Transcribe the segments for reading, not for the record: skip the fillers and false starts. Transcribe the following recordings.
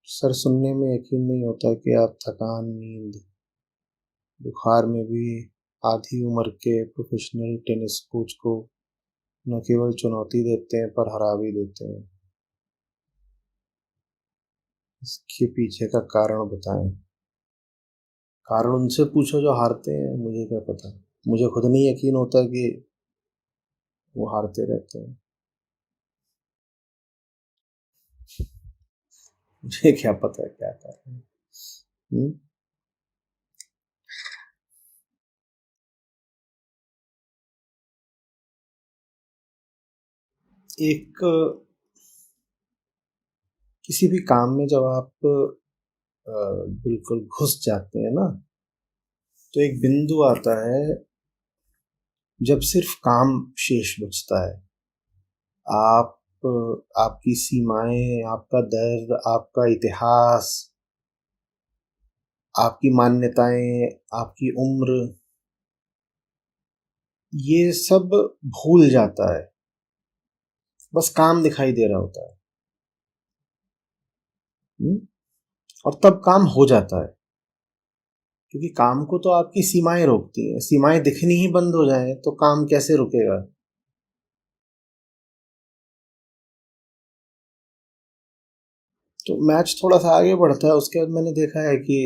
Sir, सुनने में यकीन नहीं होता कि आप थकान, नींद, बुखार में भी आधी उम्र के प्रोफेशनल टेनिस कोच को न केवल चुनौती देते हैं पर हरा भी देते हैं। इसके पीछे का कारण बताएं। कारण उनसे पूछो जो हारते हैं, मुझे क्या पता। मुझे खुद नहीं यकीन होता कि वो हारते रहते हैं। मुझे क्या पता है क्या कर रहे हैं। हम्म? एक किसी भी काम में जब आप बिल्कुल घुस जाते हैं ना, तो एक बिंदु आता है जब सिर्फ काम शेष बचता है। आप, आपकी सीमाएं, आपका दर्द, आपका इतिहास, आपकी मान्यताएं, आपकी उम्र, ये सब भूल जाता है। बस काम दिखाई दे रहा होता है। हम्म? और तब काम हो जाता है, क्योंकि काम को तो आपकी सीमाएं रोकती हैं। सीमाएं दिखनी ही बंद हो जाएं तो काम कैसे रुकेगा। तो मैच थोड़ा सा आगे बढ़ता है, उसके बाद मैंने देखा है कि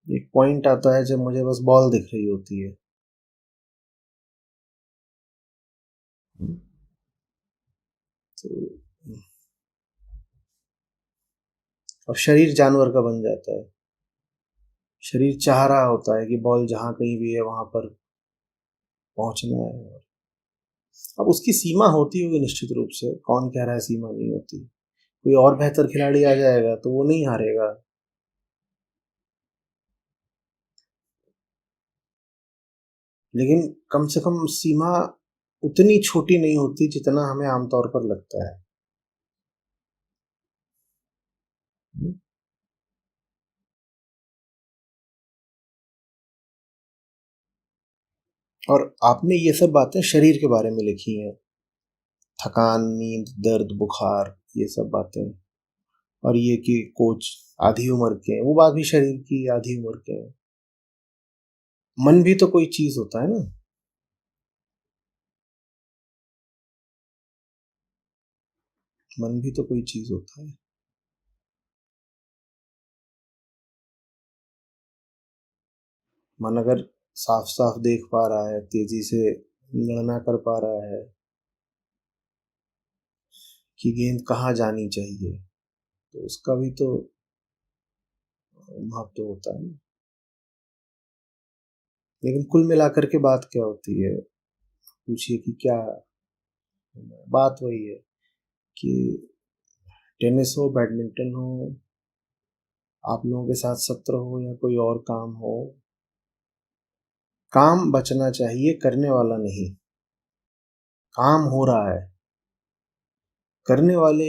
एक पॉइंट आता है जब मुझे बस बॉल दिख रही होती है। तो और शरीर जानवर का बन जाता है। शरीर चाह रहा होता है कि बॉल जहां कहीं भी है वहां पर पहुंचना है। अब उसकी सीमा होती होगी निश्चित रूप से, कौन कह रहा है सीमा नहीं होती। कोई और बेहतर खिलाड़ी आ जाएगा तो वो नहीं हारेगा। लेकिन कम से कम सीमा उतनी छोटी नहीं होती जितना हमें आमतौर पर लगता है। और आपने ये सब बातें शरीर के बारे में लिखी हैं। थकान, नींद, दर्द, बुखार, ये सब बातें। और ये कि कोच आधी उम्र के हैं, वो बात भी शरीर की आधी उम्र के हैं। मन भी तो कोई चीज होता है ना। मन भी तो कोई चीज होता है। मन अगर साफ साफ देख पा रहा है, तेजी से गणना कर पा रहा है कि गेंद कहाँ जानी चाहिए, तो उसका भी तो महत्व होता है ना। लेकिन कुल मिलाकर के बात क्या होती है, पूछिए कि क्या। बात वही है कि टेनिस हो, बैडमिंटन हो, आप लोगों के साथ सत्र हो या कोई और काम हो, काम बचना चाहिए, करने वाला नहीं। काम हो रहा है, करने वाले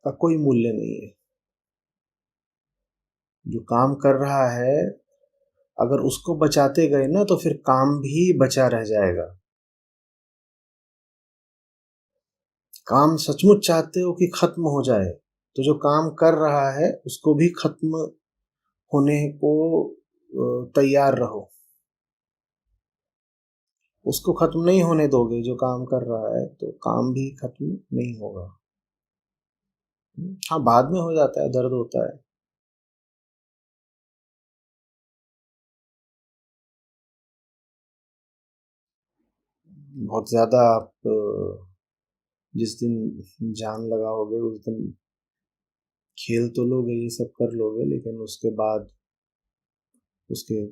का कोई मूल्य नहीं है। जो काम कर रहा है, अगर उसको बचाते गए ना तो फिर काम भी बचा रह जाएगा। काम सचमुच चाहते हो कि खत्म हो जाए, तो जो काम कर रहा है उसको भी खत्म होने को तैयार रहो। उसको खत्म नहीं होने दोगे जो काम कर रहा है, तो काम भी खत्म नहीं होगा। हाँ, बाद में हो जाता है, दर्द होता है। बहुत ज्यादा आप जिस दिन जान लगाओगे उस दिन खेल तो लोगे, ये सब कर लोगे, लेकिन उसके बाद, उसके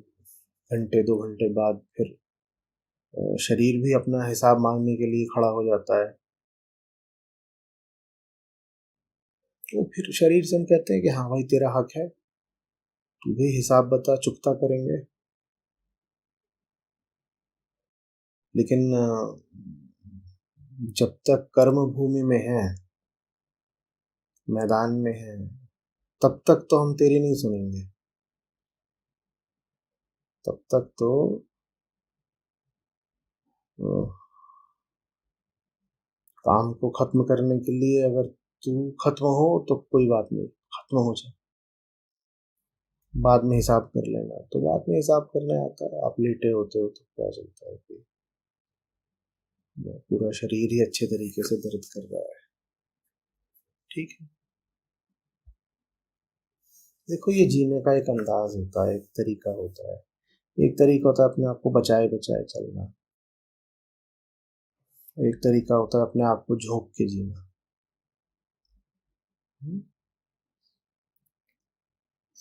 घंटे 2 घंटे बाद फिर शरीर भी अपना हिसाब मांगने के लिए खड़ा हो जाता है। तो फिर शरीर से हम कहते हैं कि हाँ भाई, तेरा हक है, तू भी हिसाब बता, चुकता करेंगे। लेकिन जब तक कर्म भूमि में है, मैदान में है, तब तक तो हम तेरी नहीं सुनेंगे। तब तक तो अ, काम को खत्म करने के लिए अगर तू खत्म हो तो कोई बात नहीं, खत्म हो जाए, बाद में हिसाब कर लेना। तो बाद में हिसाब करने आता है, आप लेटे होते हो तो क्या चलता है कि पूरा शरीर ही अच्छे तरीके से दर्द कर रहा है। ठीक है, देखो ये जीने का एक अंदाज होता है, एक तरीका होता है। एक तरीका होता है अपने आप को बचाए बचाए चलना, एक तरीका होता है अपने आप को झोंक के जीना। हम्म?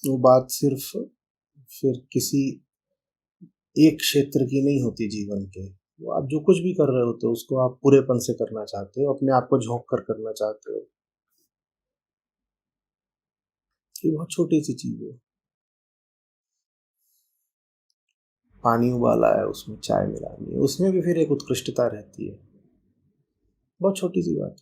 वो बात सिर्फ फिर किसी एक क्षेत्र की नहीं होती जीवन के। वो आप जो कुछ भी कर रहे होते हो उसको आप पूरेपन से करना चाहते हो, अपने आप को झोंक कर करना चाहते हो। ये बहुत छोटी सी चीज है। पानी उबाला है, उसमें चाय मिलानी है, उसमें भी फिर एक उत्कृष्टता रहती है। बहुत छोटी सी बात।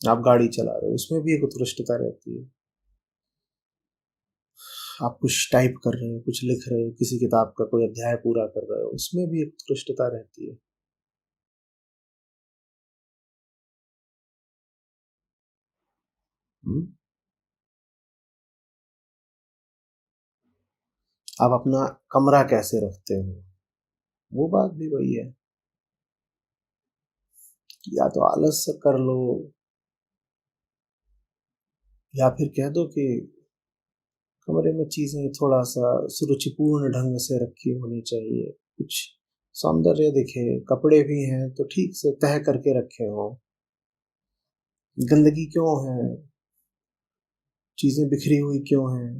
आप गाड़ी चला रहे हो, उसमें भी एक उत्कृष्टता रहती है। आप कुछ टाइप कर रहे हो, कुछ लिख रहे हो, किसी किताब का कोई अध्याय पूरा कर रहे हो, उसमें भी एक उत्कृष्टता रहती है। हम्म? आप अपना कमरा कैसे रखते हो, वो बात भी वही है। कि या तो आलस से कर लो, या फिर कह दो कि कमरे में चीजें थोड़ा सा सुरुचिपूर्ण ढंग से रखी होनी चाहिए, कुछ सौंदर्य दिखे, कपड़े भी हैं तो ठीक से तह करके रखे हो, गंदगी क्यों है, चीजें बिखरी हुई क्यों हैं।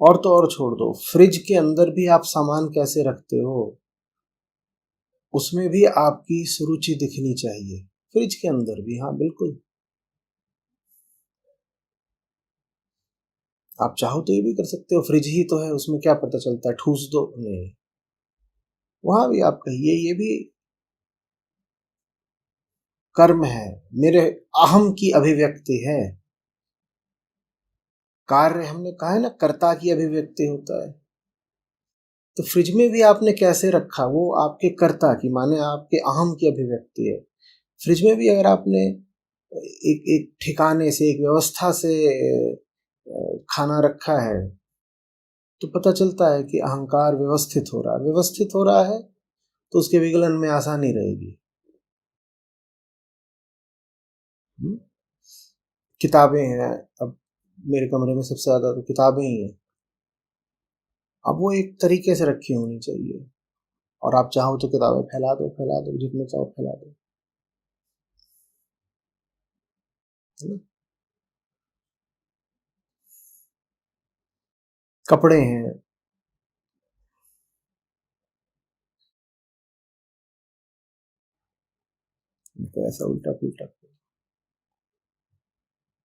और तो और छोड़ दो, फ्रिज के अंदर भी आप सामान कैसे रखते हो, उसमें भी आपकी सुरुचि दिखनी चाहिए। फ्रिज के अंदर भी, हाँ बिल्कुल। आप चाहो तो ये भी कर सकते हो, फ्रिज ही तो है, उसमें क्या पता चलता है, ठूस दो, नहीं। वहां भी आप कहिए ये भी कर्म है, मेरे अहम की अभिव्यक्ति है। कार्य हमने कहा है ना, कर्ता की अभिव्यक्ति होता है। तो फ्रिज में भी आपने कैसे रखा, वो आपके कर्ता की माने आपके अहम की अभिव्यक्ति है। फ्रिज में भी अगर आपने एक एक ठिकाने से, एक व्यवस्था से खाना रखा है, तो पता चलता है कि अहंकार व्यवस्थित हो रहा है। व्यवस्थित हो रहा है तो उसके विगलन में आसानी रहेगी। हम्म? किताबें हैं, अब मेरे कमरे में सबसे ज्यादा तो किताबें ही हैं। अब वो एक तरीके से रखी होनी चाहिए, और आप चाहो तो किताबें फैला दो, फैला दो, जितने चाहो फैला दो, है ना। कपड़े हैं, उनको ऐसा उल्टा पुल्टा,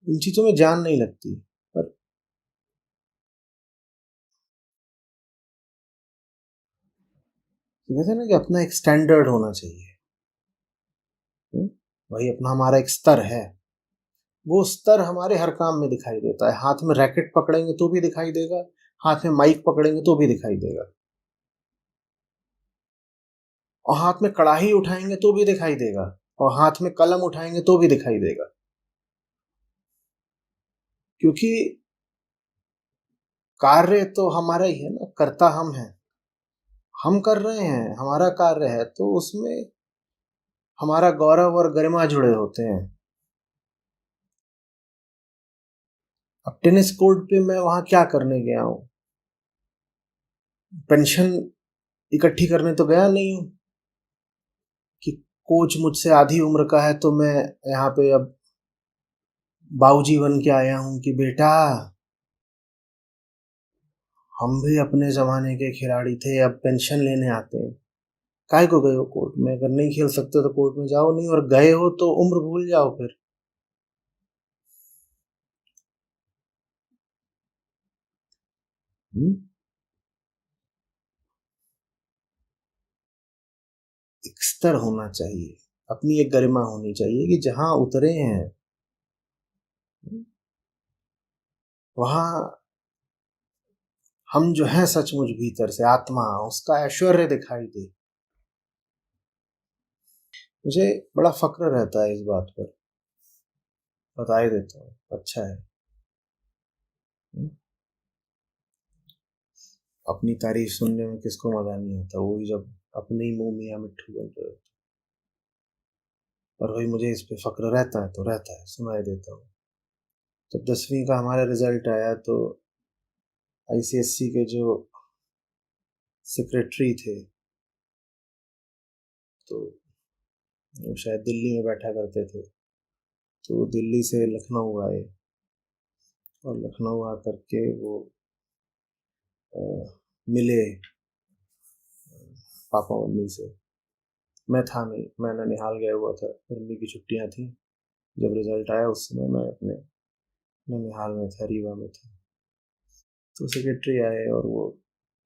इन चीजों में जान नहीं लगती। पर कहते हैं ना कि अपना एक स्टैंडर्ड होना चाहिए। हम्म? वही अपना हमारा एक स्तर है। वो स्तर हमारे हर काम में दिखाई देता है। हाथ में रैकेट पकड़ेंगे तो भी दिखाई देगा, हाथ में माइक पकड़ेंगे तो भी दिखाई देगा, और हाथ में कढ़ाई उठाएंगे तो भी दिखाई देगा, और हाथ में कलम उठाएंगे तो भी दिखाई देगा। क्योंकि कार्य तो हमारा ही है ना, कर्ता हम हैं, हम कर रहे हैं, हमारा कार्य है, तो उसमें हमारा गौरव और गरिमा जुड़े होते हैं। अब टेनिस कोर्ट पे मैं वहां क्या करने गया हूँ, पेंशन इकट्ठी करने तो गया नहीं हूँ कि कोच मुझसे आधी उम्र का है तो मैं यहाँ पे अब बाबूजी बन के आया हूँ कि बेटा हम भी अपने जमाने के खिलाड़ी थे, अब पेंशन लेने आते हैं। काय को गए हो कोर्ट में, अगर नहीं खेल सकते तो कोर्ट में जाओ नहीं, और गए हो तो उम्र भूल जाओ फिर। हम्म? एक स्तर होना चाहिए, अपनी एक गरिमा होनी चाहिए कि जहां उतरे हैं वहां हम जो है सचमुच भीतर से आत्मा, उसका ऐश्वर्य दिखाई दे। मुझे बड़ा फ़क्र रहता है इस बात पर, बता ही देता हूँ, अच्छा है। हुँ, अपनी तारीफ़ सुनने में किसको मज़ा नहीं आता, वो भी जब अपने ही मुँह मियाँ मिट्ठू बोल रहे हो। और वही मुझे इस पे फ़क्र रहता है तो रहता है, सुना ही देता हूँ। जब 10वीं का हमारा रिज़ल्ट आया तो आईसीएसई के जो सेक्रेटरी थे, तो वो शायद दिल्ली में बैठा करते थे, तो वो दिल्ली से लखनऊ आए और लखनऊ आकर के वो अ, मिले पापा मम्मी से। मैं था नहीं, मैं ननिहाल गया हुआ था, गर्मी की छुट्टियां थी। जब रिजल्ट आया उस समय मैं अपने ननिहाल में था, रीवा में था। तो सेक्रेटरी आए और वो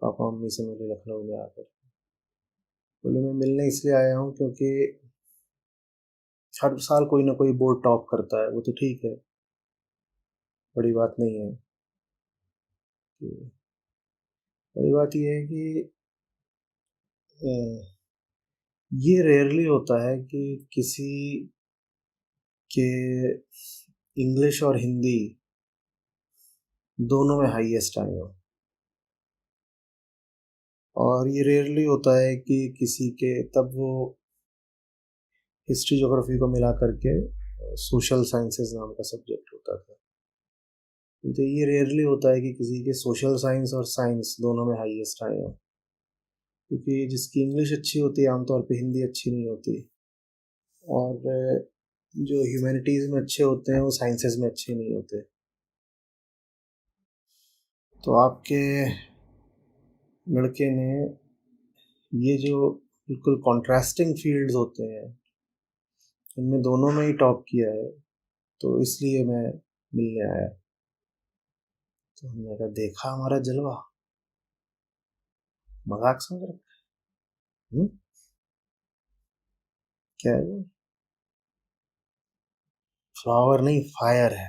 पापा मम्मी से मिले लखनऊ में आकर। बोले मैं मिलने इसलिए आया हूँ क्योंकि हर साल कोई ना कोई बोर्ड टॉप करता है, वो तो ठीक है, बड़ी बात नहीं है। कि बड़ी बात ये है कि अ, ये रेयरली होता है कि किसी के इंग्लिश और हिंदी दोनों में हाईएस्ट आए हो। और ये रेयरली होता है कि किसी के, तब वो हिस्ट्री ज्योग्राफी को मिला करके सोशल साइंसेज नाम का सब्जेक्ट होता था। तो ये रेयरली होता है कि किसी के सोशल साइंस और साइंस दोनों में हाईएस्ट आए हो, क्योंकि जिसकी इंग्लिश अच्छी होती है आमतौर पे हिंदी अच्छी नहीं होती, और जो ह्यूमैनिटीज़ में अच्छे होते हैं वो साइंसेज में अच्छे नहीं होते। तो आपके लड़के ने ये जो बिल्कुल कॉन्ट्रास्टिंग फील्ड्स होते हैं, इनमें दोनों में ही टॉप किया है, तो इसलिए मैं मिलने आया। तो हमने कहा देखा हमारा जलवा, मजाक समझ रखा है? क्या है वो? फ्लावर नहीं, फायर है।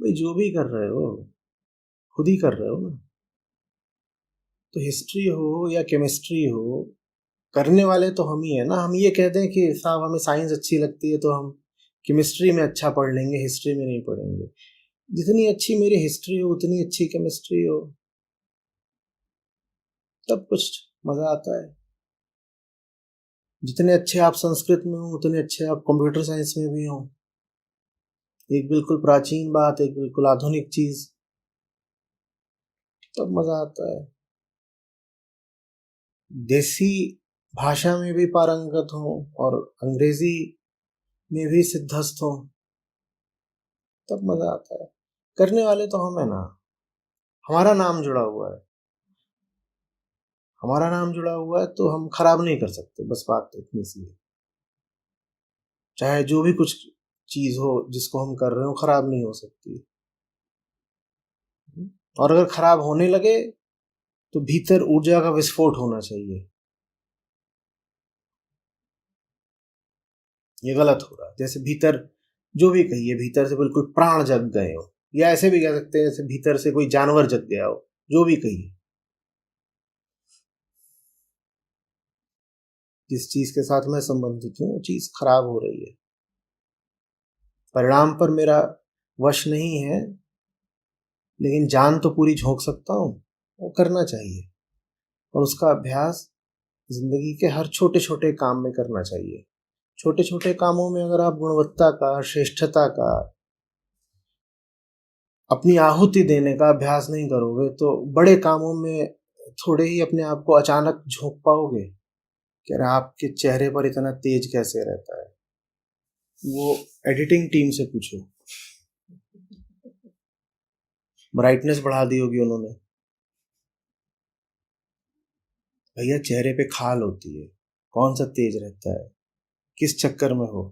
भाई जो भी कर रहे हो, खुद ही कर रहे हो ना। तो हिस्ट्री हो या केमिस्ट्री हो, करने वाले तो हम ही है ना। हम ये कहते हैं कि साहब हमें साइंस अच्छी लगती है तो हम केमिस्ट्री में अच्छा पढ़ लेंगे, हिस्ट्री में नहीं पढ़ेंगे। जितनी अच्छी मेरी हिस्ट्री हो उतनी अच्छी केमिस्ट्री हो, तब कुछ मजा आता है। जितने अच्छे आप संस्कृत में हो उतने अच्छे आप कंप्यूटर साइंस में भी हो। एक बिल्कुल प्राचीन बात, एक बिल्कुल आधुनिक चीज, तब मजा आता है। देसी भाषा में भी पारंगत हो और अंग्रेजी में भी सिद्धस्त हो, तब मजा आता है। करने वाले तो हम है ना, हमारा नाम जुड़ा हुआ है। हमारा नाम जुड़ा हुआ है तो हम खराब नहीं कर सकते, बस बात तो इतनी सी है। चाहे जो भी कुछ चीज हो जिसको हम कर रहे हो, खराब नहीं हो सकती। और अगर खराब होने लगे तो भीतर ऊर्जा का विस्फोट होना चाहिए। ये गलत हो रहा है। जैसे भीतर, जो भी कहिए, भीतर से बिल्कुल प्राण जग गए हो, या ऐसे भी कह सकते हैं जैसे भीतर से कोई जानवर जग गया हो, जो भी कहिए। जिस चीज के साथ मैं संबंधित हूँ वो चीज खराब हो रही है, परिणाम पर मेरा वश नहीं है, लेकिन जान तो पूरी झोंक सकता हूँ। वो करना चाहिए, और उसका अभ्यास जिंदगी के हर छोटे छोटे काम में करना चाहिए। छोटे छोटे कामों में अगर आप गुणवत्ता का, श्रेष्ठता का, अपनी आहुति देने का अभ्यास नहीं करोगे तो बड़े कामों में थोड़े ही अपने आप को अचानक झोंक पाओगे। कि अरे आपके चेहरे पर इतना तेज कैसे रहता है, वो एडिटिंग टीम से पूछो, ब्राइटनेस बढ़ा दी होगी उन्होंने। भैया चेहरे पे खाल होती है, कौन सा तेज रहता है, किस चक्कर में हो?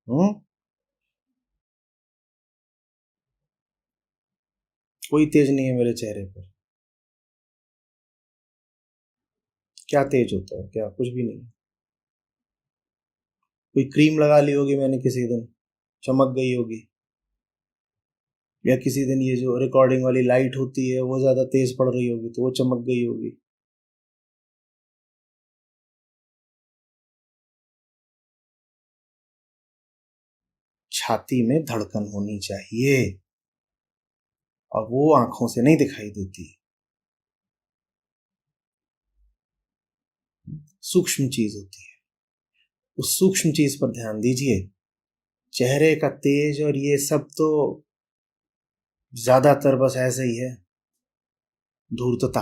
हम्म, कोई तेज नहीं है मेरे चेहरे पर। क्या तेज होता है, क्या कुछ भी नहीं। कोई क्रीम लगा ली होगी मैंने किसी दिन, चमक गई होगी। या किसी दिन ये जो रिकॉर्डिंग वाली लाइट होती है वो ज्यादा तेज पड़ रही होगी तो वो चमक गई होगी। छाती में धड़कन होनी चाहिए और वो आंखों से नहीं दिखाई देती। सूक्ष्म चीज होती है, उस सूक्ष्म चीज पर ध्यान दीजिए। चेहरे का तेज और ये सब तो ज्यादातर बस ऐसे ही है, धूर्तता।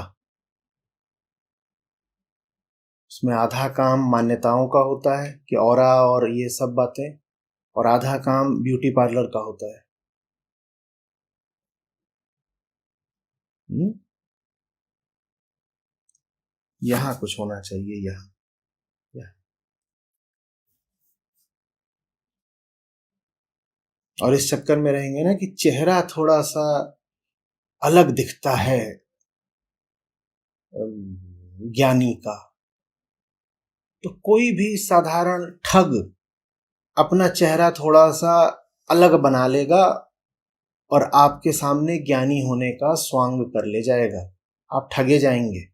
उसमें आधा काम मान्यताओं का होता है कि ऑरा और ये सब बातें, और आधा काम ब्यूटी पार्लर का होता है। यहाँ कुछ होना चाहिए, यहाँ। और इस चक्कर में रहेंगे ना कि चेहरा थोड़ा सा अलग दिखता है ज्ञानी का, तो कोई भी साधारण ठग अपना चेहरा थोड़ा सा अलग बना लेगा और आपके सामने ज्ञानी होने का स्वांग कर ले जाएगा, आप ठगे जाएंगे।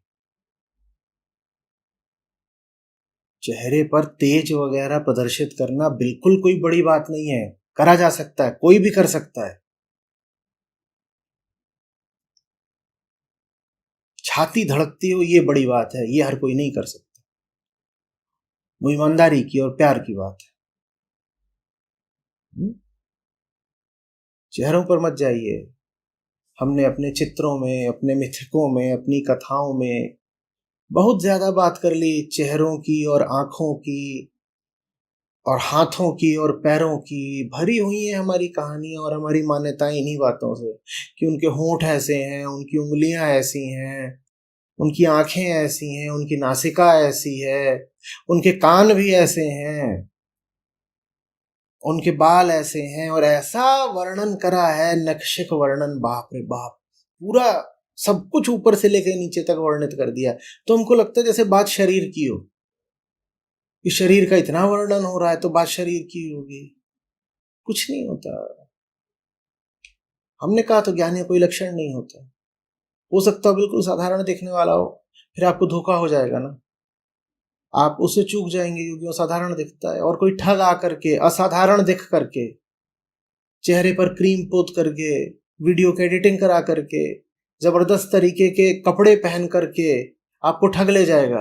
चेहरे पर तेज वगैरह प्रदर्शित करना बिल्कुल कोई बड़ी बात नहीं है, करा जा सकता है, कोई भी कर सकता है। छाती धड़कती हो ये बड़ी बात है, ये हर कोई नहीं कर सकता। वो ईमानदारी की और प्यार की बात है। चेहरों पर मत जाइए। हमने अपने चित्रों में, अपने मिथकों में, अपनी कथाओं में बहुत ज्यादा बात कर ली चेहरों की और आंखों की और हाथों की और पैरों की। भरी हुई है हमारी कहानियां और हमारी मान्यताएं इन्हीं बातों से कि उनके होंठ ऐसे हैं, उनकी उंगलियां ऐसी हैं, उनकी आंखें ऐसी हैं, उनकी नासिका ऐसी है, उनके कान भी ऐसे हैं, उनके बाल ऐसे हैं, और ऐसा वर्णन करा है, नक्शिक वर्णन, बाप रे बाप, पूरा सब कुछ ऊपर से लेकर नीचे तक वर्णित कर दिया। तो हमको लगता है जैसे बात शरीर की हो, कि शरीर का इतना वर्णन हो रहा है तो बात शरीर की होगी। कुछ नहीं होता। हमने कहा तो ज्ञान का कोई लक्षण नहीं होता। हो सकता है बिल्कुल साधारण देखने वाला हो, फिर आपको धोखा हो जाएगा ना, आप उससे चूक जाएंगे क्योंकि वो साधारण दिखता है। और कोई ठग आकर के असाधारण दिख करके, चेहरे पर क्रीम पोत करके, वीडियो की एडिटिंग करा करके, जबरदस्त तरीके के कपड़े पहन करके आपको ठग ले जाएगा।